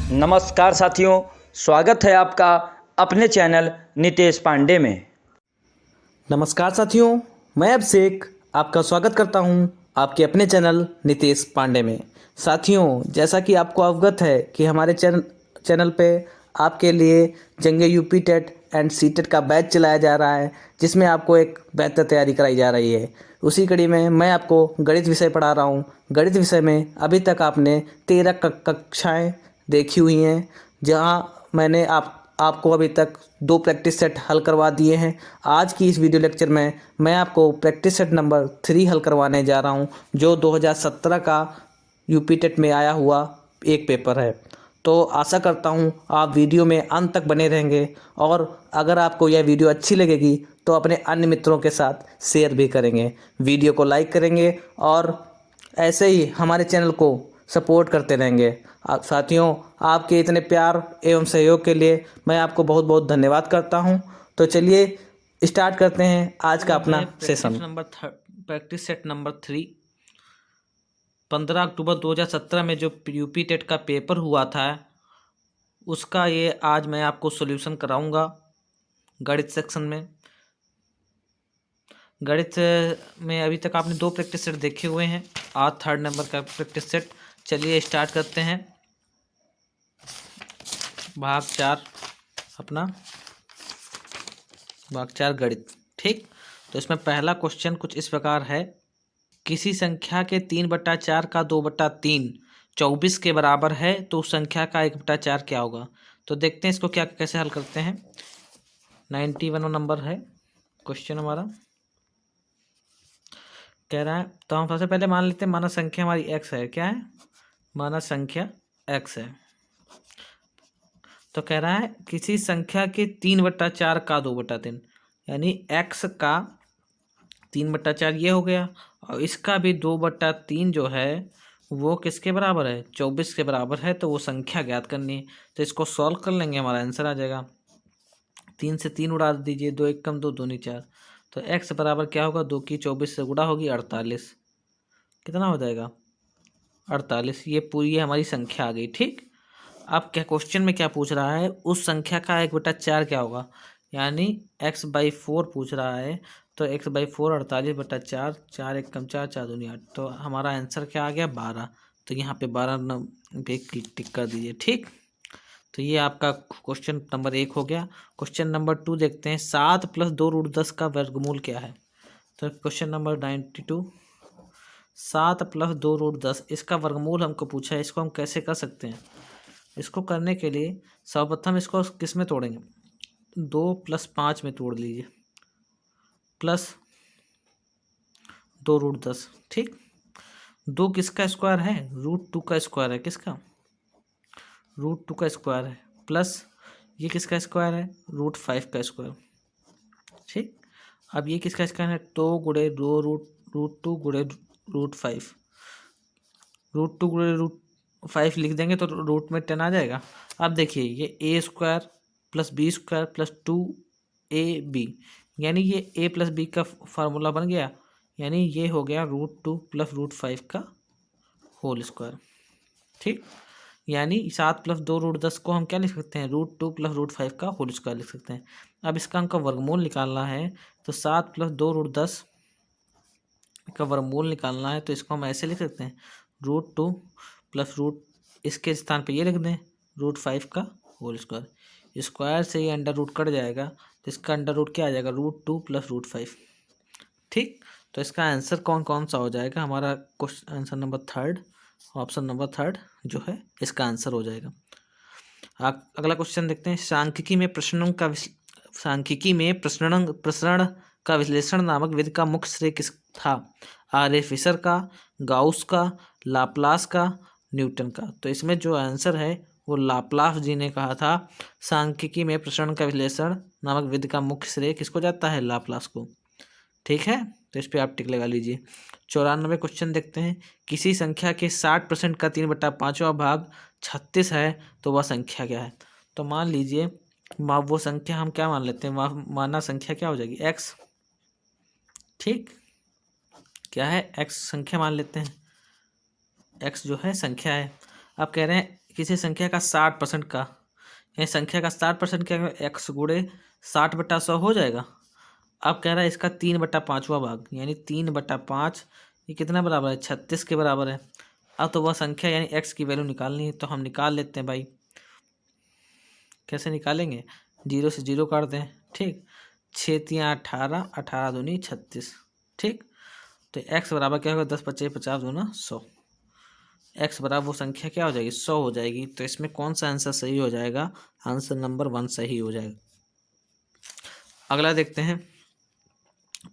नमस्कार साथियों, स्वागत है आपका अपने चैनल नितेश पांडे में। नमस्कार साथियों, मैं अभिषेक आपका स्वागत करता हूं आपके अपने चैनल नितेश पांडे में। साथियों, जैसा कि आपको अवगत है कि हमारे चैनल पे आपके लिए जंगे यूपी टेट एंड सीटेट का बैच चलाया जा रहा है, जिसमें आपको एक बेहतर तैयारी कराई जा रही है। उसी कड़ी में मैं आपको गणित विषय पढ़ा रहा हूं। गणित विषय में अभी तक आपने 13 कक्षाएँ देखी हुई हैं, जहाँ मैंने आपको अभी तक 2 प्रैक्टिस सेट हल करवा दिए हैं। आज की इस वीडियो लेक्चर में मैं आपको प्रैक्टिस सेट नंबर 3 हल करवाने जा रहा हूं, जो 2017 का यूपी टेट में आया हुआ एक पेपर है। तो आशा करता हूं आप वीडियो में अंत तक बने रहेंगे, और अगर आपको यह वीडियो अच्छी लगेगी तो अपने अन्य मित्रों के साथ शेयर भी करेंगे, वीडियो को लाइक करेंगे और ऐसे ही हमारे चैनल को सपोर्ट करते रहेंगे। साथियों, आपके इतने प्यार एवं सहयोग के लिए मैं आपको बहुत बहुत धन्यवाद करता हूं। तो चलिए स्टार्ट करते हैं आज का अपना सेशन। प्रैक्टिस सेट नंबर 3 15 अक्टूबर 2017 में जो यूपी टेट का पेपर हुआ था, उसका ये आज मैं आपको सॉल्यूशन कराऊंगा गणित सेक्शन में। गणित में अभी तक आपने 2 प्रैक्टिस सेट देखे हुए हैं, आज 3rd नंबर का प्रैक्टिस सेट। चलिए स्टार्ट करते हैं। भाग 4 अपना भाग 4 गणित। ठीक, तो इसमें पहला क्वेश्चन कुछ इस प्रकार है। किसी संख्या के 3/4 का 2/3 24 के बराबर है, तो उस संख्या का 1/4 क्या होगा। तो देखते हैं इसको क्या कैसे हल करते हैं। 91 नंबर है क्वेश्चन हमारा। कह रहा है, तो हम सबसे पहले मान लेते हैं मानव संख्या हमारी x है। क्या है? मानव संख्या x है। तो कह रहा है किसी संख्या के 3/4 का 2/3, यानी x का 3/4 ये हो गया, और इसका भी 2/3 जो है वो किसके बराबर है? 24 के बराबर है। तो वो संख्या ज्ञात करनी है, तो इसको सॉल्व कर लेंगे, हमारा आंसर आ जाएगा। 3 से 3 उड़ा दीजिए, 2 1 कम 2 2 नहीं 4। तो x बराबर क्या होगा? 2 की 24 से गुणा होगी 48। कितना हो जाएगा? 48। ये पूरी हमारी संख्या आ गई। ठीक, अब क्या क्वेश्चन में क्या पूछ रहा है? उस संख्या का 1/4 क्या होगा, यानी x/4 पूछ रहा है। तो x/4 48/4, 4 1 कम 4 4 दूनी 8। तो हमारा आंसर क्या आ गया? 12। तो यहाँ पे 12 पे टिक कर दीजिए। ठीक, तो ये आपका क्वेश्चन नंबर 1 हो गया। क्वेश्चन नंबर 2 देखते हैं। 7 + 2√10 का वर्गमूल क्या है? तो क्वेश्चन नंबर 92, 7 + 2√10 इसका वर्गमूल हमको पूछा है। इसको हम कैसे कर सकते हैं? इसको करने के लिए सर्वप्रथम इसको किस में तोड़ेंगे? 2 + 5 में तोड़ लीजिए, प्लस 2√10। ठीक, 2 किसका स्क्वायर है? √2 का स्क्वायर है। किसका? √2 का स्क्वायर है, प्लस ये किसका स्क्वायर है? √5 का स्क्वायर। ठीक, अब ये किसका स्क्वायर है? 2 गुणे 2 √2 गुणे √5। √2 गुणे √5 लिख देंगे तो रूट में 10 आ जाएगा। अब देखिए, ये a² + b² + 2ab, यानी ये a + b का फार्मूला बन गया, यानी ये हो गया √2 + √5 का होल स्क्वायर। ठीक, यानी 7 + 2√10 को हम क्या लिख सकते हैं? √2 + √5 का होल स्क्वायर लिख सकते हैं। अब इसका हमको वर्गमूल निकालना है, तो 7 + 2√10 का वर्गमूल निकालना है, तो इसको हम ऐसे लिख सकते हैं, √2 + इसके स्थान पे ये लिख दें, √5 का होल स्क्वायर। स्क्वायर से ये अंडर रूट कट जाएगा, तो इसका अंडर रूट क्या आ जाएगा? √2 + √5। ठीक, तो इसका आंसर कौन कौन सा हो जाएगा? हमारा question answer number 3rd, option number 3rd जो है इसका आंसर हो जाएगा। अगला क्वेश्चन देखते हैं। सांख्यिकी में प्रसरण का विश्लेषण नामक विधि का मुख्य श्रेय किस था? आर ए फिशर का, गाउस का, लाप्लास का, न्यूटन का। तो इसमें जो आंसर है वो लाप्लास जी ने कहा था। सांख्यिकी में प्रसरण का विश्लेषण नामक विधि का मुख्य श्रेय किसको जाता है? लाप्लास को। ठीक है, तो इस पर आप टिक लगा लीजिए। 94 क्वेश्चन देखते हैं। किसी संख्या के 60% का 3/5वां भाग 36 है, तो वह संख्या क्या है? तो मान लीजिए, वो संख्या हम क्या मान लेते हैं? माना संख्या क्या हो जाएगी? x। ठीक, क्या है? x संख्या मान लेते हैं। x जो है संख्या है। अब कह रहे हैं किसी संख्या का 60% का, यानी संख्या का 60% क्या एक्स गुणे 60/100 हो जाएगा। अब कह रहा है इसका 3/5वां भाग, यानी 3/5 ये कितना बराबर है, 36 के बराबर है। अब तो वह संख्या यानी एक्स की वैल्यू निकालनी है, तो हम निकाल लेते हैं भाई। कैसे निकालेंगे, 0 से 0 काट दें, ठीक। 6×3 18, 18 दूनी 36, ठीक। तो एक्स बराबर क्या होगा, 10×5 50 दूना 100। एक्स बराबर वो संख्या क्या हो जाएगी, 100 हो जाएगी। तो इसमें कौन सा आंसर सही हो जाएगा, आंसर नंबर 1 सही हो जाएगा। अगला देखते हैं,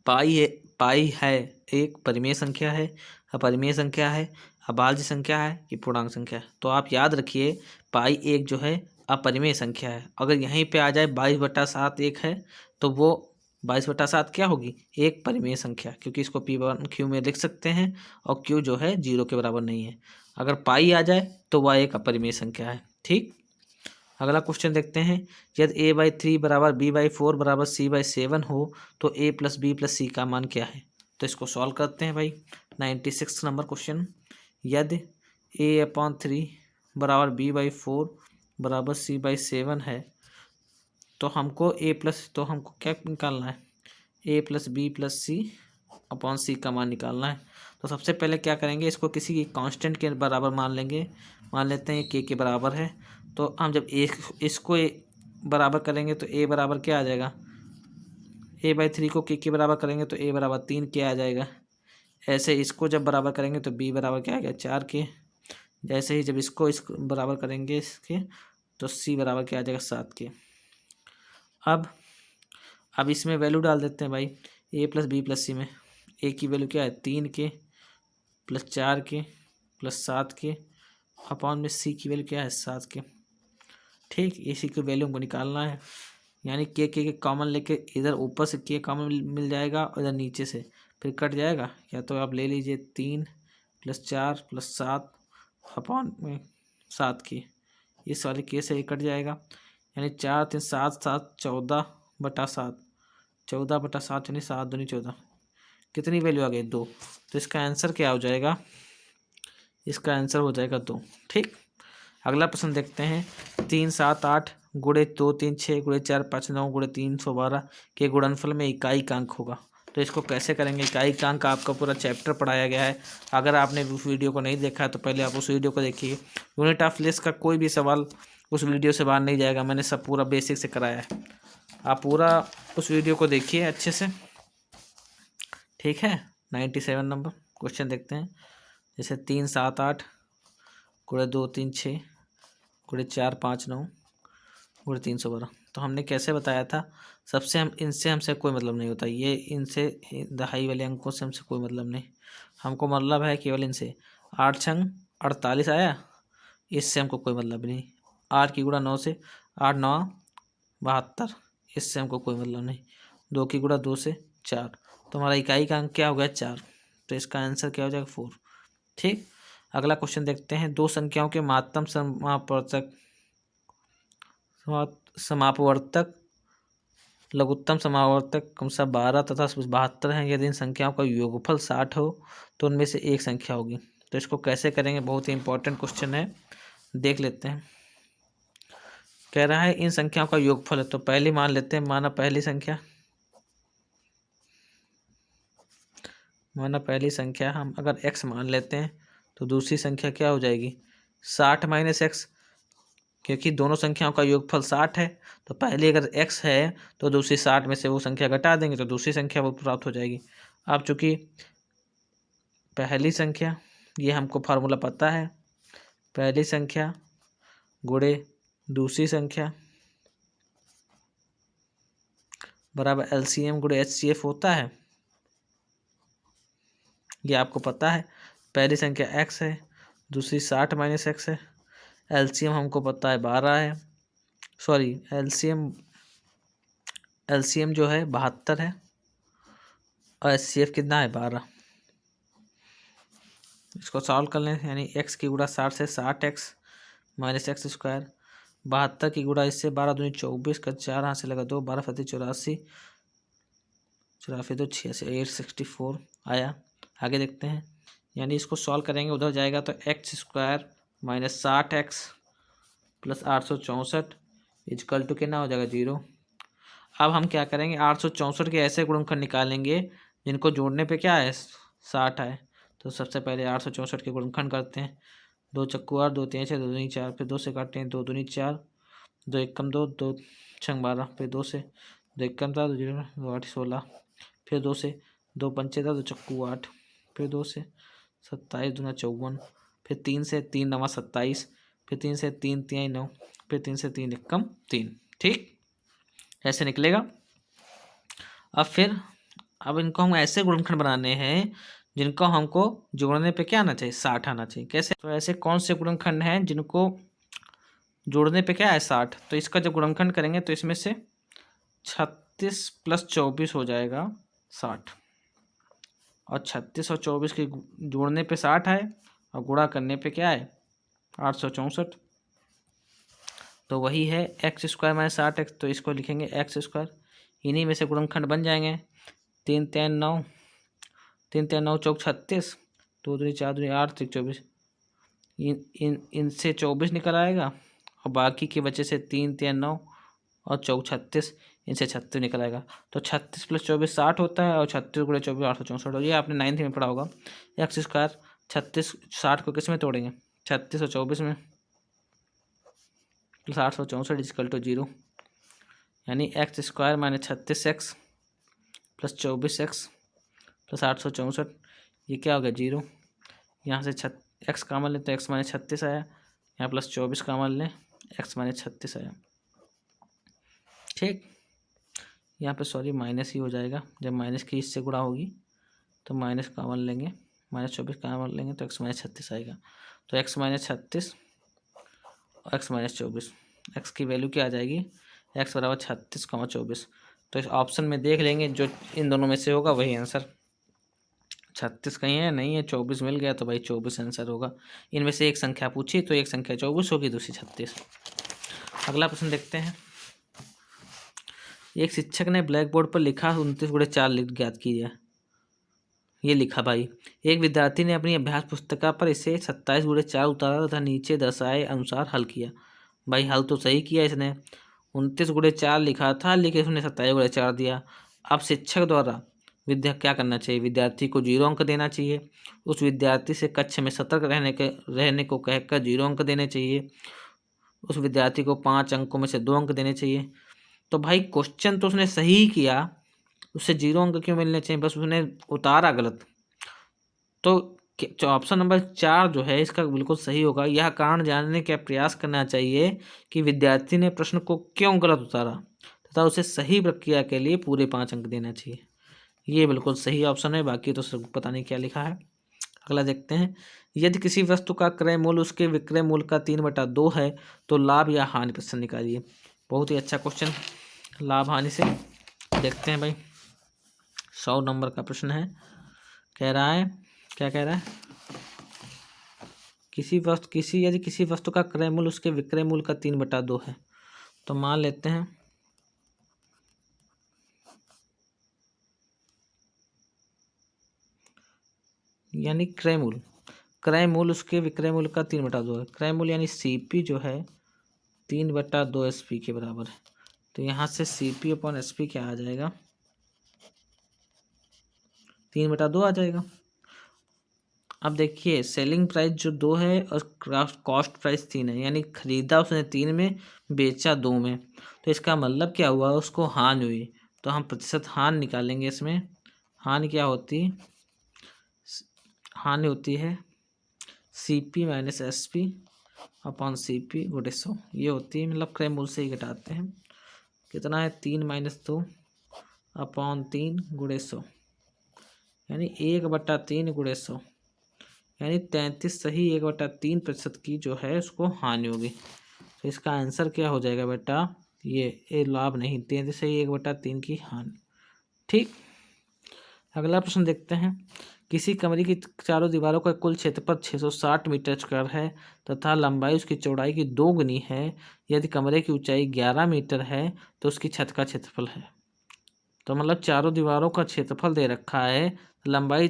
पाई है एक परिमेय संख्या है, अपरिमेय संख्या है, अभाज्य संख्या है कि पूर्णांक संख्या है। तो आप याद रखिए पाई एक जो है अपरिमेय संख्या है। अगर यहीं पे आ जाए 22/7 एक है, तो वो 22/7 क्या होगी, एक परिमेय संख्या, क्योंकि इसको P1 Q में लिख सकते हैं और Q जो है 0 के बराबर नहीं है। अगर पाई आ जाए तो वह एक अपरिमेय संख्या है, ठीक। अगला क्वेश्चन देखते हैं, यदि a/3 बराबर b/4 बराबर c/7 हो तो a + b + c का मान क्या है। तो इसको सॉल्व करते हैं भाई। 96 नंबर क्वेश्चन, यदि a/3 बराबर b/4 बराबर c/7 है, तो हमको तो हमको क्या निकालना है, a + b + c/c का मान निकालना है। तो सबसे पहले क्या करेंगे, इसको किसी कांस्टेंट के बराबर मान लेंगे। मान लेते हैं k के बराबर है। तो हम जब इसको बराबर करेंगे तो a बराबर क्या आ जाएगा, a/3 को k के बराबर करेंगे तो a बराबर 3 k आ जाएगा। ऐसे इसको जब बराबर करेंगे तो b बराबर क्या आ गया, 4 k। जैसे ही जब इसको बराबर करेंगे इसके, तो c बराबर क्या आ जाएगा, 7 k। अब इसमें वैल्यू डाल देते हैं भाई, a + b + c में। a की वैल्यू क्या है, 3k + 4k + 7k अपॉन में c की वैल्यू क्या है, 7k, ठीक। इसी की वैल्यू हमको निकालना है, यानी के कॉमन लेके इधर ऊपर से के कॉमन मिल जाएगा और इधर नीचे से फिर कट जाएगा। या तो आप ले लीजिए 3 + 4 + 7 अपॉन में 7k, इस वाले के से ये कट जाएगा, यानी 4 3 7 7 14/7, 14/7 यानी 7 दूनी 14। कितनी वैल्यू आ गई, 2। तो इसका आंसर क्या हो जाएगा, इसका आंसर हो जाएगा 2, ठीक। अगला प्रश्न देखते हैं, 3 7 8 गुणे 2 3 6 गुणे 4 5 9 गुणे 312 के गुणनफल में इकाई अंक होगा। तो इसको कैसे करेंगे, इकाई अंक आपका पूरा चैप्टर पढ़ाया गया है। अगर आपने उस वीडियो को नहीं देखा है तो पहले आप उस वीडियो को देखिए। यूनिट ऑफ प्लेस का कोई भी सवाल उस वीडियो से बाहर नहीं जाएगा, मैंने सब पूरा बेसिक से कराया है। आप पूरा उस वीडियो को देखिए अच्छे से, ठीक है। 97 नंबर क्वेश्चन देखते हैं, जैसे 3 7 8 गुणे 2 3 6 गुणे 4 5 9 गुणे 312। तो हमने कैसे बताया था, सबसे इनसे हमसे कोई मतलब नहीं होता, ये इनसे दहाई वाले अंकों से हमसे कोई मतलब नहीं। हमको मतलब है केवल इनसे 8 छंग 48 आया, इससे हमको कोई मतलब नहीं। 8 की गुणा 9 से 8 9 72, इससे हमको कोई मतलब नहीं। 2 की गुणा 2 से 4, तो हमारा इकाई का अंक क्या हो गया, 4। तो इसका आंसर क्या हो जाएगा, 4, ठीक। अगला क्वेश्चन देखते हैं, दो संख्याओं के महत्तम समापवर्तक लघुत्तम समावर्तक क्रमशः 12 तथा 72 हैं। यदि इन संख्याओं का योगफल 60 हो तो उनमें से एक संख्या होगी। तो इसको कैसे करेंगे, बहुत ही इंपॉर्टेंट क्वेश्चन है, देख लेते हैं। कह रहा है इन संख्याओं का योगफल है, तो पहली मान लेते हैं, माना पहली संख्या हम अगर x मान लेते हैं, तो दूसरी संख्या क्या हो जाएगी, 60 - x, क्योंकि दोनों संख्याओं का योगफल 60 है। तो पहले अगर x है तो दूसरी 60 में से वो संख्या घटा देंगे तो दूसरी संख्या वो प्राप्त हो जाएगी। अब चूंकि पहली संख्या, ये हमको फार्मूला पता है, पहली संख्या गुणे दूसरी संख्या बराबर LCM गुणे HCF होता है, ये आपको पता है। पहली संख्या x है, दूसरी 60 - x है। LCM हमको पता है 12 है, सॉरी LCM जो है 72 है और HCF कितना है, 12। इसको सॉल्व कर लें, यानी x की गुणा 60 से 60x - x², 72 की गुणा इससे 12 दूनी 24 का 4 हाथ से लगा 2, 12 फती 84, 84 2 86, 864 आया। आगे देखते हैं, यानी इसको सॉल्व करेंगे, उधर जाएगा तो x² - 60x plus 864 is equal to कितना हो जाएगा 0। अब हम क्या करेंगे, 864 के ऐसे गुणनखंड निकालेंगे जिनको जोड़ने पे क्या है 60 है। तो सबसे पहले 864 के गुणनखंड करते हैं। 2 चक्कू 8, 2 3 6, 2 दूनी 4, फिर 2 से काटते हैं, 2 दूनी 4, 2 एकम 2, 2 छंग 12, फिर 2 से 2 एकम 4, 2 जीरो 2 8 16, फिर 2 से 2 पंचे 2 चक्कू 8, फिर 2 से 27 दूना 54, फिर 3 से 3 नवा 27, फिर 3 से 3 तिहाई 9, फिर 3 से 3 एकम 3। ठीक, ऐसे निकलेगा। अब इनको हम ऐसे गुणनखंड बनाने हैं जिनको हमको जोड़ने पे क्या आना चाहिए 60 आना चाहिए। कैसे, तो ऐसे कौन से गुणनखंड हैं जिनको जोड़ने पे क्या है 60। तो इसका जब गुणनखंड करेंगे तो इसमें से 36 प्लस 24 हो जाएगा 60, और 36 और 24 के जोड़ने पे 60 है और गुणा करने पे क्या है 864। तो वही है एक्स स्क्वायर माइनस 60x। तो इसको लिखेंगे एक्स स्क्वायर, इन्हीं में से गुणनखंड बन जाएंगे। 3 3 9, 3 3 9 चौक 36, 2 दूनी 4 दूनी 8 3 24, इनसे 24 निकल आएगा, और बाकी के बचे से 3 3 9 और चौक 36, इनसे 36 निकल आएगा। तो 36 प्लस 24 60 होता है, और 36 गुणे 24 864। ये आपने 9th में पढ़ा होगा। एक्स स्क्वायर 36 60 को किस में तोड़ेंगे 36 और 24 में, प्लस 864 इजकल टू 0, यानी x square minus 36x plus 24x plus 864, ये क्या हो गया 0। यहाँ से एक्स कामन लें तो एक्स माइनस 36 आया, यहाँ प्लस 24 कामन लें एक्स माइनस 36 आया। ठीक, यहाँ पे सॉरी माइनस ही हो जाएगा, जब माइनस की इससे गुणा होगी तो माइनस कामन लेंगे, माइनस 24 कामन लेंगे तो एक्स माइनस 36 आएगा। तो एक्स माइनस 36 और एक्स माइनस 24, एक्स की वैल्यू क्या आ जाएगी एक्स बराबर 36, 24। तो इस ऑप्शन में देख लेंगे जो इन दोनों में से होगा वही आंसर। 36 कहीं है नहीं है, 24 मिल गया तो भाई 24 आंसर होगा। इनमें से एक संख्या पूछी तो एक संख्या 24 होगी, दूसरी 36। अगला प्रश्न देखते हैं। एक शिक्षक ने ब्लैक बोर्ड पर लिखा 29 गुणे 4 ज्ञात कीजिए। ये लिखा भाई। एक विद्यार्थी ने अपनी अभ्यास पुस्तिका पर इसे 27 गुणे 4 उतारा तथा नीचे दर्शाए अनुसार हल किया। भाई हल तो सही किया इसने, 29 गुणे 4 लिखा था लेकिन उसने 27 गुणे 4 दिया। अब शिक्षक द्वारा क्या करना चाहिए, विद्यार्थी को 0 अंक देना चाहिए। उस विद्यार्थी से कक्षा में सतर्क रहने को कहकर 0 अंक देने चाहिए। उस विद्यार्थी को 5 अंकों में से 2 अंक देने चाहिए। तो भाई क्वेश्चन तो उसने सही किया, उससे 0 अंक क्यों मिलने चाहिए, बस उसने उतारा गलत। तो ऑप्शन नंबर 4 जो है इसका बिल्कुल सही होगा। यह कारण जानने का प्रयास करना चाहिए कि विद्यार्थी ने प्रश्न को क्यों गलत उतारा तथा उसे सही प्रक्रिया के लिए पूरे 5 अंक देना चाहिए। ये बिल्कुल सही ऑप्शन है, बाकी तो सब पता नहीं क्या लिखा है। अगला देखते हैं। यदि किसी वस्तु का क्रय मूल्य उसके विक्रय मूल्य का 3/2 है तो लाभ या हानि प्रश्न निकालिए। बहुत ही अच्छा क्वेश्चन, लाभ हानि से देखते हैं भाई। 100 नंबर का प्रश्न है। कह रहा है, क्या कह रहा है, यदि किसी वस्तु का क्रय मूल्य उसके विक्रय मूल्य का 3/2 है तो मान लेते हैं यानी क्रय मूल्य उसके विक्रय मूल्य का 3/2 है। क्रय मूल्य यानी CP जो है 3/2 SP के बराबर है। तो यहाँ से CP अपॉन SP क्या आ जाएगा 3/2 आ जाएगा। अब देखिए सेलिंग प्राइस जो 2 है और कॉस्ट प्राइस 3 है, यानी खरीदा उसने 3 में बेचा 2 में। तो इसका मतलब क्या हुआ, उसको हानि हुई। तो हम प्रतिशत हानि निकालेंगे। इसमें हानि क्या होती, हानि होती है CP minus SP upon CP गुणे 100। ये होती है, मतलब क्रय मूल्य से ही घटाते हैं। कितना है 3 - 2 अपॉन 3 गुणे 100, यानी 1/3 गुणे 100, यानी 33 सही 1/3% की जो है उसको हानि होगी। तो इसका आंसर क्या हो जाएगा बेटा, ये लाभ नहीं, 33 सही 1/3 की हानि। ठीक, अगला प्रश्न देखते हैं। किसी कमरे की चारों दीवारों का कुल क्षेत्रफल 660 मीटर स्क्वायर है तथा लंबाई उसकी चौड़ाई की 2 गुनी है। यदि कमरे की ऊंचाई 11 मीटर है तो उसकी छत का क्षेत्रफल है। तो मतलब चारों दीवारों का क्षेत्रफल दे रखा है, लंबाई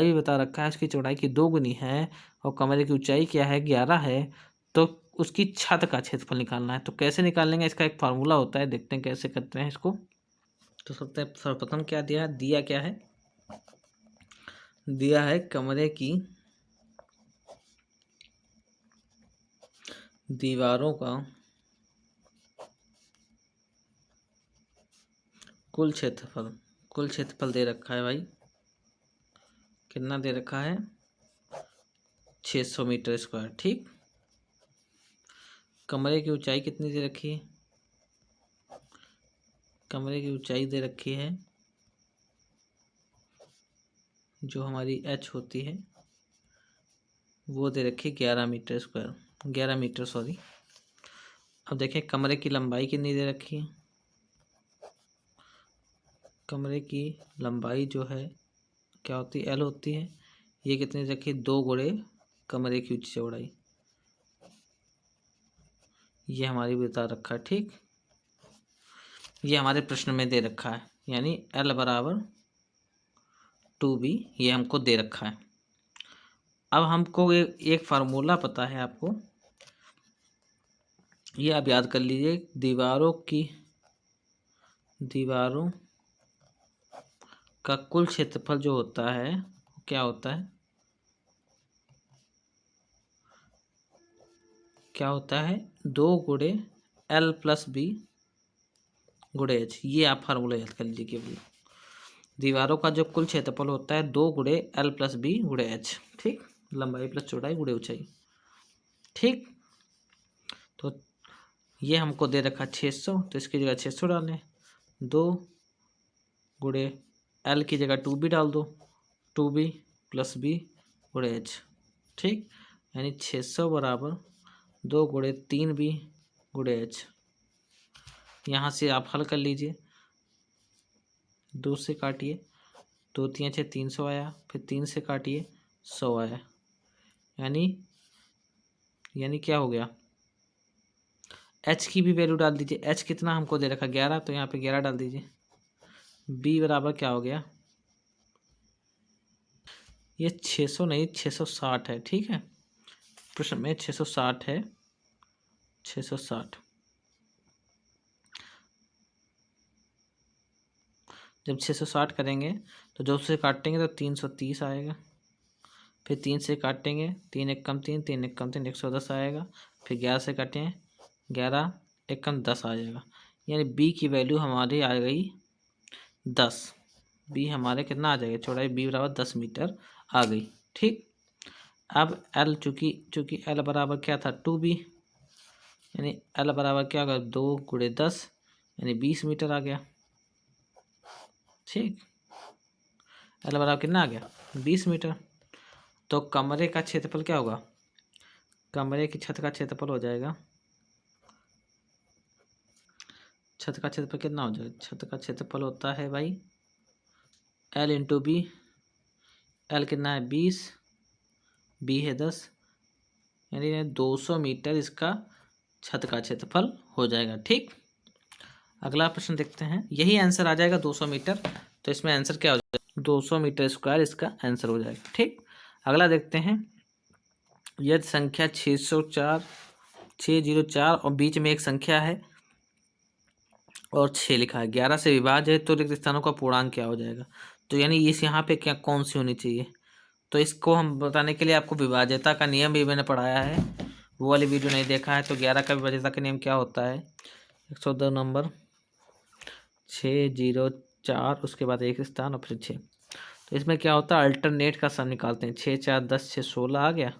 भी बता रखा है, उसकी चौड़ाई की 2 गुनी है और कमरे की ऊंचाई क्या है 11 है। तो उसकी छत का क्षेत्रफल निकालना है। तो कैसे निकालेंगे, इसका एक फार्मूला होता है, देखते हैं कैसे करते हैं इसको। तो सर्वप्रथम क्या दिया है, दिया क्या है, दिया है कमरे की दीवारों का कुल क्षेत्रफल, कुल क्षेत्रफल दे रखा है भाई, कितना दे रखा है, 600 मीटर स्क्वायर। ठीक, कमरे की ऊंचाई कितनी दे रखी है, कमरे की ऊंचाई दे रखी है जो हमारी h होती है वो दे रखी है 11 मीटर स्क्वायर, 11 मीटर सॉरी। अब देखें कमरे की लंबाई कितनी दे रखी है, कमरे की लंबाई जो है क्या होती है, L होती है। ये कितनी दे रखी है, 2 गुणे कमरे की ऊंची चौड़ाई, ये हमारी बता रखा है। ठीक, ये हमारे प्रश्न में दे रखा है, यानी L बराबर 2b, ये हमको दे रखा है। अब हमको एक फार्मूला पता है आपको, ये आप याद कर लीजिए। दीवारों का कुल क्षेत्रफल जो होता है क्या होता है, क्या होता है, 2 गुणे L प्लस बी गुणे H। ये आप फार्मूला याद कर लीजिए केवल। दीवारों का जो कुल क्षेत्रफल होता है 2 गुणे L प्लस बी गुणे H। ठीक, लंबाई प्लस चौड़ाई गुणे ऊंचाई। ठीक, तो ये हमको दे रखा 600, तो इसकी जगह 600 डालें, 2 गुणे L की जगह 2b डाल दो, 2b प्लस बी गुणे H। ठीक, यानी 600 बराबर 2 गुणे 3b गुणे H। यहाँ से आप हल कर लीजिए, 2 से काटिए, 2 3 6 300 आया, फिर 3 से काटिए 100 आया, यानी क्या हो गया, H की भी वैल्यू डाल दीजिए। H कितना हमको दे रखा 11, तो यहाँ पे 11 डाल दीजिए। B बराबर क्या हो गया, ये 600 नहीं 660 है। ठीक है, प्रश्न में 660 है, 660। जब 660 करेंगे तो 2 से काटेंगे तो 330 आएगा, फिर 3 से काटेंगे, 3 एक कम 3, 3 एक कम 3, 110 आएगा। फिर 11 से काटें, 11 एक कम 10 आ जाएगा, यानी B की वैल्यू हमारी आ गई 10। B हमारे कितना आ जाएगा, चौड़ाई B बराबर 10 मीटर आ गई। ठीक, अब L चूँकि L बराबर क्या था 2B, यानी L बराबर क्या होगा 2 गुणे 10, यानी 20 मीटर आ गया। ठीक, L बराबर कितना आ गया 20 मीटर। तो कमरे का क्षेत्रफल क्या होगा, कमरे की छत का क्षेत्रफल हो जाएगा, छत का क्षेत्रफल कितना हो जाएगा, छत का क्षेत्रफल होता है भाई L इंटू बी। L कितना है 20, B है 10, यानी 200 मीटर इसका छत का क्षेत्रफल हो जाएगा। ठीक, अगला प्रश्न देखते हैं, यही आंसर आ जाएगा 200 मीटर, तो इसमें आंसर क्या हो जाएगा, 200 मीटर स्क्वायर इसका आंसर हो जाएगा। ठीक, अगला देखते हैं, यदि संख्या 604 और बीच में एक संख्या है और 6 लिखा है, 11 से विभाज्य है, तो रिक्त स्थानों का पूर्णांक क्या हो जाएगा। तो यानी इस यहाँ पे क्या कौन सी होनी चाहिए, तो इसको हम बताने के लिए आपको विभाज्यता का नियम भी मैंने पढ़ाया है, वो वाली वीडियो नहीं देखा है तो 11 का विभाज्यता का नियम क्या होता है, 102 नंबर 604, उसके बाद एक स्थान और फिर 6। तो इसमें क्या होता है, अल्टरनेट का सम निकालते हैं, 6 4 10 6 16 आ गया,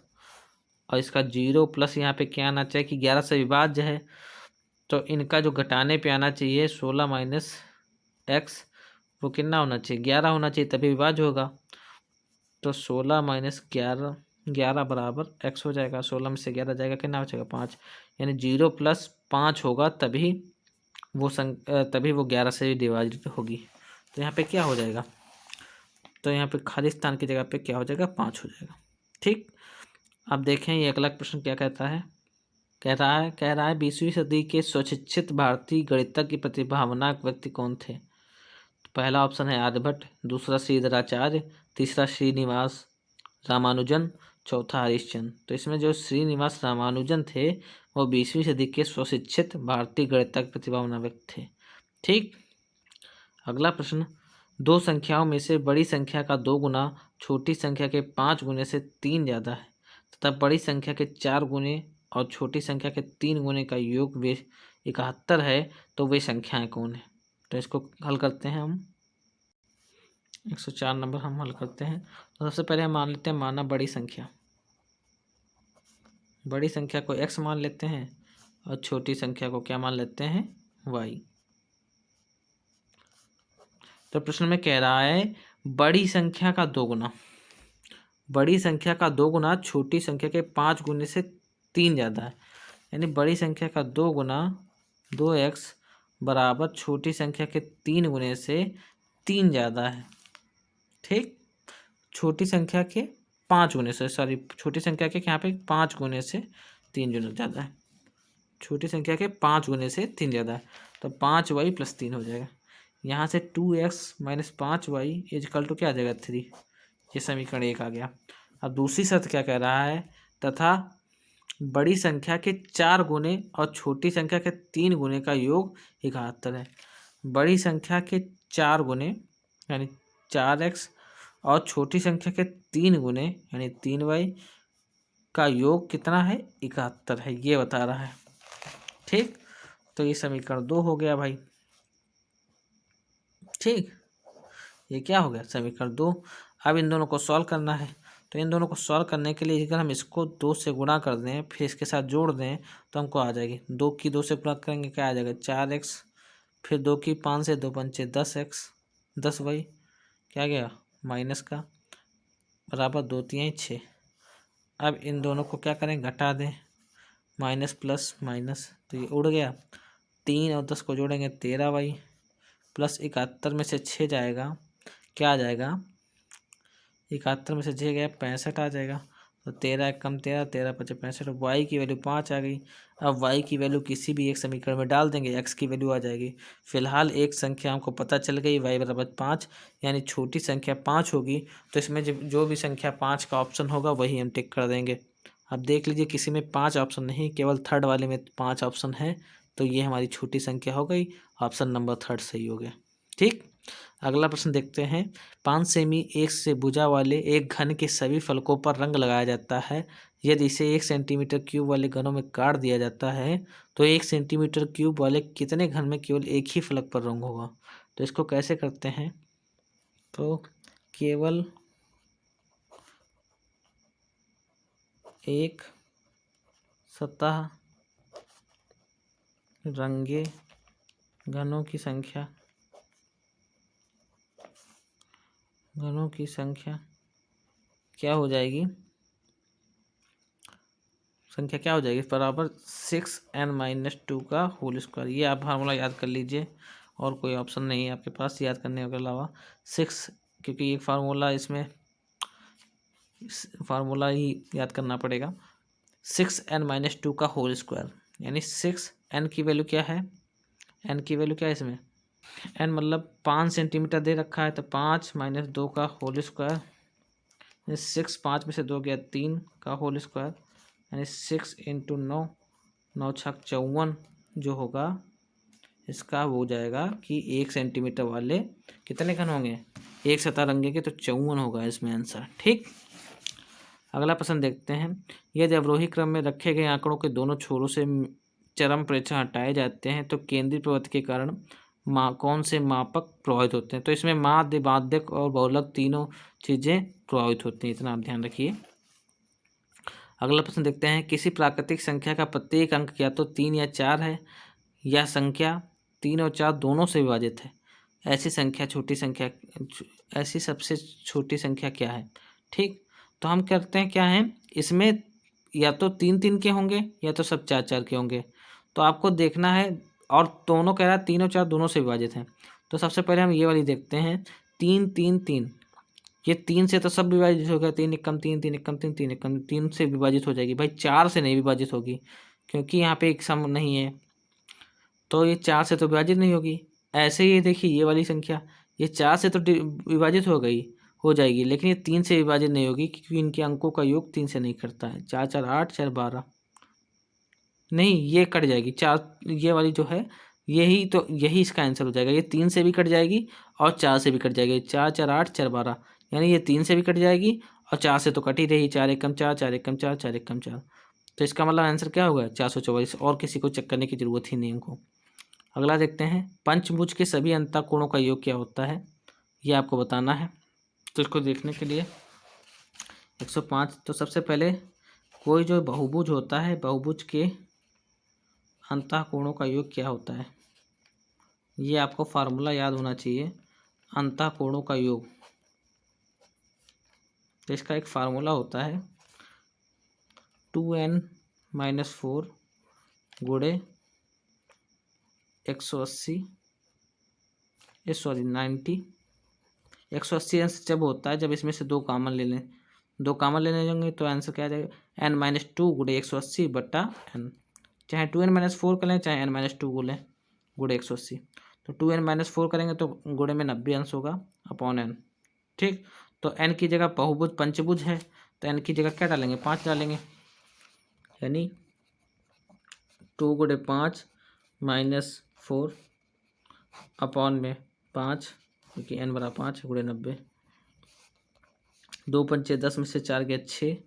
और इसका 0 प्लस यहाँ पे क्या आना चाहिए कि 11 से विभाज्य है, तो इनका जो घटाने पे आना चाहिए 16 माइनस एक्स, वो कितना होना चाहिए 11 होना चाहिए, तभी विभाज्य होगा। तो 16 माइनस 11, 11 बराबर एक्स हो जाएगा, 16 में से 11 जाएगा, कितना हो जाएगा 5, यानी 0 प्लस 5 होगा तभी वो 11 से डिवाइड होगी। तो यहाँ पे क्या हो जाएगा, तो यहाँ पे खाली स्थान की जगह पे क्या हो जाएगा 5 हो जाएगा। ठीक, अब देखें ये अगला प्रश्न क्या कहता है, कह रहा है 20वीं सदी के स्वशिक्षित भारतीय गणितज्ञ की प्रतिभावनाक व्यक्ति कौन थे। तो पहला ऑप्शन है आर्यभट्ट, दूसरा श्रीधराचार्य, तीसरा श्रीनिवास रामानुजन, चौथा हरिश्चंद्र। तो इसमें जो श्रीनिवास रामानुजन थे वो 20वीं सदी के स्वशिक्षित भारतीय गणितज्ञ प्रतिभावान व्यक्ति थे। ठीक। अगला प्रश्न, दो संख्याओं में से बड़ी संख्या का 2 गुना छोटी संख्या के 5 गुने से 3 ज़्यादा है तथा बड़ी संख्या के 4 गुने और छोटी संख्या के 3 गुने का योग वे 71 है, तो वे संख्याएं कौन है? तो इसको हल करते हैं हम। 104 नंबर हम हल करते हैं। तो सबसे पहले हम मान लेते हैं माना बड़ी संख्या को x मान लेते हैं और छोटी संख्या को क्या मान लेते हैं? y। तो प्रश्न में कह रहा है बड़ी संख्या का 2 गुना छोटी संख्या के 5 गुने से 3 ज़्यादा है, यानी बड़ी संख्या का 2 गुना 2x बराबर छोटी संख्या के 3 गुने से 3 ज़्यादा है। ठीक। छोटी संख्या के 5 गुने से, छोटी संख्या के यहाँ पे 5 गुने से 3 गुना ज़्यादा है। छोटी संख्या के 5 गुने से 3 ज़्यादा है, तो 5y + 3 हो जाएगा। यहाँ से 2x - 5y = क्या आ जाएगा? 3। ये समीकरण 1 आ गया। अब दूसरी शर्त क्या कह रहा है? तथा बड़ी संख्या के 4 गुने और छोटी संख्या के 3 गुने का योग 71 है। बड़ी संख्या के 4 गुने यानी 4x और छोटी संख्या के 3 गुने यानी 3y का योग कितना है? 71 है, ये बता रहा है। ठीक। तो ये समीकरण 2 हो गया भाई। ठीक, ये क्या हो गया? समीकरण 2। अब इन दोनों को सॉल्व करना है। तो इन दोनों को सॉल्व करने के लिए अगर हम इसको 2 से गुणा कर दें फिर इसके साथ जोड़ दें तो हमको आ जाएगी 2 की 2 से गुणा करेंगे क्या आ जाएगा? 4x, फिर 2 की 5 से 2 पंचे 10x 10y क्या गया? माइनस का बराबर 2 3 6। अब इन दोनों को क्या करें? घटा दें, माइनस प्लस माइनस, तो ये उड़ गया। 3 और 10 को जोड़ेंगे 13y प्लस 71 में से 6 जाएगा, क्या आ जाएगा? 71 में से 6 गया 65 आ जाएगा। तो 13 कम 13, 13 × 5 = 65। y की वैल्यू 5 आ गई। अब y की वैल्यू किसी भी एक समीकरण में डाल देंगे, x की वैल्यू आ जाएगी। फिलहाल एक संख्या हमको पता चल गई, y = 5, यानी छोटी संख्या 5 होगी। तो इसमें जो भी संख्या 5 का ऑप्शन होगा वही हम टिक कर देंगे। अब देख लीजिए किसी में 5 ऑप्शन नहीं, केवल थर्ड वाले में 5 ऑप्शन है, तो ये हमारी छोटी संख्या हो गई। ऑप्शन नंबर 3 सही हो गया। ठीक। अगला प्रश्न देखते हैं। 5 सेमी 1 से भुजा वाले एक घन के सभी फलकों पर रंग लगाया जाता है। यदि इसे 1 सेंटीमीटर क्यूब वाले घनों में काट दिया जाता है तो 1 सेंटीमीटर क्यूब वाले कितने घन में केवल एक ही फलक पर रंग होगा? तो इसको कैसे करते हैं? तो केवल एक सतह रंगे घनों की संख्या क्या हो जाएगी? संख्या क्या हो जाएगी? बराबर 6n - 2 का होल स्क्वायर। ये आप फार्मूला याद कर लीजिए, और कोई ऑप्शन नहीं है आपके पास याद करने के अलावा 6, क्योंकि एक फार्मूला इसमें फार्मूला ही याद करना पड़ेगा। 6n - 2 का होल स्क्वायर यानी 6n की वैल्यू क्या है? n की वैल्यू क्या है इसमें? n मतलब 5 सेंटीमीटर दे रखा है, तो 5 - 2 का होल स्क्वायर, 6 5 में से 2 गया 3 का होल स्क्वायर, यानी 6 × 9 9 छक 54 जो होगा इसका वो हो जाएगा कि 1 सेंटीमीटर वाले कितने घन होंगे? एक सतह रंगेंगे तो 54 होगा इसमें आंसर। ठीक। अगला प्रश्न देखते हैं। यदि अवरोही क्रम में रखे गए आंकड़ों के दोनों छोरों से चरम प्रेक्षण हटाए जाते हैं तो केंद्रीय प्रवृत्ति के कारण कौन से मापक प्रभावित होते हैं? तो इसमें माध्य, माध्यक और बहुलक तीनों चीज़ें प्रभावित होती हैं, इतना आप ध्यान रखिए। अगला प्रश्न देखते हैं। किसी प्राकृतिक संख्या का प्रत्येक अंक या तो 3 या 4 है, या संख्या 3 और 4 दोनों से विभाजित है। ऐसी सबसे छोटी संख्या क्या है? ठीक। तो हम करते हैं क्या है, इसमें या तो 3 3 के होंगे या तो सब 4 4 के होंगे। तो आपको देखना है, और दोनों कह रहा है 3 और 4 दोनों से विभाजित हैं। तो सबसे पहले हम ये वाली देखते हैं 3 3 3। ये 3 से तो सब विभाजित हो गया, 3 एकम 3 3 एकम 3 3 एकम 3 से विभाजित हो जाएगी भाई, 4 से नहीं विभाजित होगी क्योंकि यहाँ पे एक सम नहीं है, तो ये 4 से तो विभाजित नहीं होगी। ऐसे ही देखिए ये वाली संख्या, ये 4 से तो विभाजित हो जाएगी, लेकिन ये 3 से विभाजित नहीं होगी क्योंकि इनके अंकों का योग 3 से नहीं करता है। 4 4 8 4 12, नहीं, ये कट जाएगी 4, ये वाली जो है यही इसका आंसर हो जाएगा। ये 3 से भी कट जाएगी और 4 से भी कट जाएगी। 4 4 8 4 12, यानी ये 3 से भी कट जाएगी और 4 से तो कट ही रही। 4 एकम 4, 4 एकम 4, 4 एकम 4, तो इसका मतलब आंसर क्या होगा 444। और किसी को चेक करने की जरूरत ही नहीं हमको। अगला देखते हैं, पंचभुज के सभी अंतःकोणों का योग क्या होता है, ये आपको बताना है। तो इसको देखने के लिए 105, तो सबसे पहले कोई जो बहुभुज होता है, बहुभुज के अंतःकोणों का योग क्या होता है, ये आपको फार्मूला याद होना चाहिए। अंतःकोणों का योग, तो इसका एक फार्मूला होता है 2n-4 गुणे 180, 90। 180 अंश जब होता है जब इसमें से 2 कॉमन ले लें, 2 कॉमन लेने जाएंगे तो आंसर क्या आ जाएगा n-2 गुणे 180 बटा n। चाहे 2n-4 कर लें, चाहे n-2 गुणे 180। तो 2n-4 करेंगे तो गुणे में 90 अंश होगा अपॉन n। ठीक, तो n की जगह बहुभुज पंचभुज है तो n की जगह क्या डालेंगे 5 डालेंगे, यानी 2 गुणे 5 -4 अपॉन में 5, क्योंकि n बराबर 5 गुणे 90। 2 पंचे 10 में से 4 गया 6